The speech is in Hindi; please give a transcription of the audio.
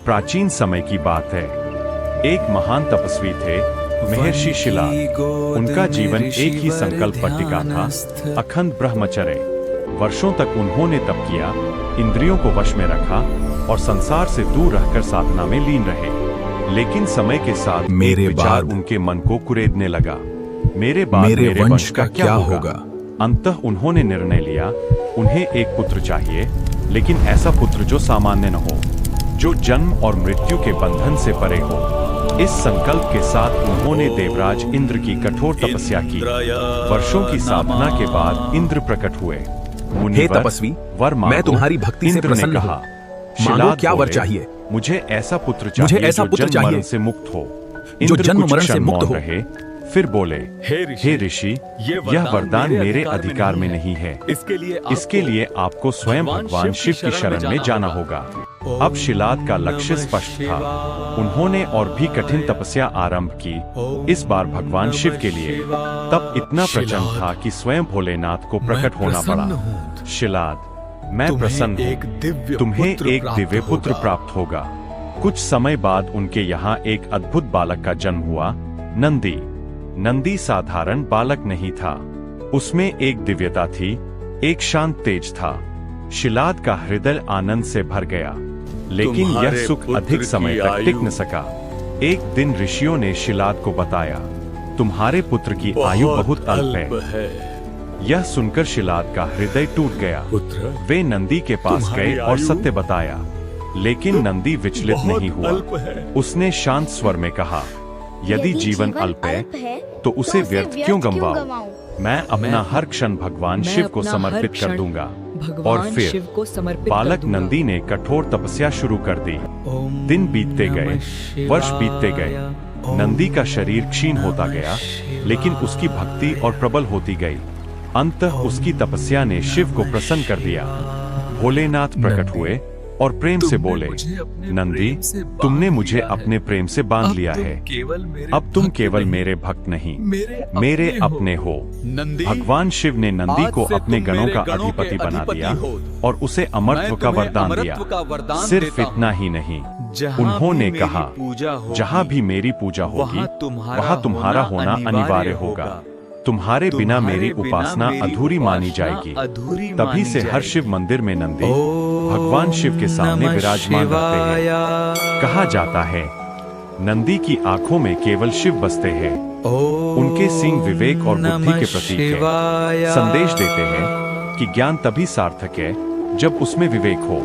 प्राचीन समय की बात है। एक महान तपस्वी थे, महर्षि शिलाद। उनका जीवन एक ही संकल्प पर टिका था, अखंड ब्रह्मचर्य। वर्षों तक उन्होंने तप किया, इंद्रियों को वश में रखा और संसार से दूर रहकर साधना में लीन रहे। लेकिन समय के साथ मेरे विचार बाद उनके मन को कुरेदने लगा। मेरे बाद मेरे वंश का क्या होगा? अंततः उन्होंने निर्णय लिया, उन्हें एक पुत्र चाहिए, लेकिन ऐसा पुत्र जो सामान्य न हो, जो जन्म और मृत्यु के बंधन से परे हो। इस संकल्प के साथ उन्होंने देवराज इंद्र की कठोर तपस्या की। वर्षों की साधना के बाद इंद्र प्रकट हुए। हे तपस्वी, मैं तुम्हारी भक्ति से प्रसन्न हूं। मांगो, क्या वर चाहिए? मुझे ऐसा पुत्र चाहिए जो जन्म मरण से मुक्त हो। इंद्र कुछ क्षण मौन रहे, फिर बोले, हे ऋषि, यह वरदान मेरे अधिकार में नहीं है। इसके लिए आपको स्वयं भगवान शिव की शरण में जाना होगा। अब शिलाद का लक्ष्य स्पष्ट था। उन्होंने और भी कठिन तपस्या आरंभ की, इस बार भगवान शिव के लिए। तब इतना प्रचंड था कि स्वयं भोलेनाथ को प्रकट होना पड़ा। शिलाद, मैं प्रसन्न हूँ, तुम्हें एक दिव्य पुत्र प्राप्त होगा। कुछ समय बाद उनके यहाँ एक अद्भुत बालक का जन्म हुआ, नंदी। नंदी साधारण बालक नहीं था, उसमें एक दिव्यता थी, एक शांत तेज था। शिलाद का हृदय आनंद से भर गया, लेकिन यह सुख अधिक समय तक टिक न सका। एक दिन ऋषियों ने शिलाद को बताया, तुम्हारे पुत्र की आयु बहुत अल्प है। यह सुनकर शिलाद का हृदय टूट गया। वे नंदी के पास गए और सत्य बताया, लेकिन नंदी विचलित नहीं हुआ। उसने शांत स्वर में कहा, यदि जीवन अल्प है तो उसे व्यर्थ क्यों गंवाओ? मैं अपना हर क्षण भगवान शिव को समर्पित कर दूंगा। और फिर बालक नंदी ने कठोर तपस्या शुरू कर दी। दिन बीतते गए, वर्ष बीतते गए। नंदी का शरीर क्षीण होता गया, लेकिन उसकी भक्ति और प्रबल होती गई। अंततः उसकी तपस्या ने शिव को प्रसन्न कर दिया। भोलेनाथ प्रकट हुए और प्रेम से बोले, नंदी, तुमने मुझे अपने प्रेम से बांध लिया है। अब तुम केवल मेरे भक्त नहीं, मेरे अपने हो। भगवान शिव ने नंदी को अपने गणों का अधिपति बना दिया और उसे अमरत्व का वरदान दिया। सिर्फ इतना ही नहीं, उन्होंने कहा, जहाँ भी मेरी पूजा होगी, वहाँ तुम्हारा होना अनिवार्य होगा। तुम्हारे बिना मेरी उपासना अधूरी मानी जाएगी। तभी से हर शिव मंदिर में नंदी भगवान शिव के सामने विराजमान रहते हैं। कहा जाता है, नंदी की आंखों में केवल शिव बसते हैं। उनके सींग विवेक और बुद्धि के प्रतीक है। संदेश देते हैं कि ज्ञान तभी सार्थक है जब उसमें विवेक हो।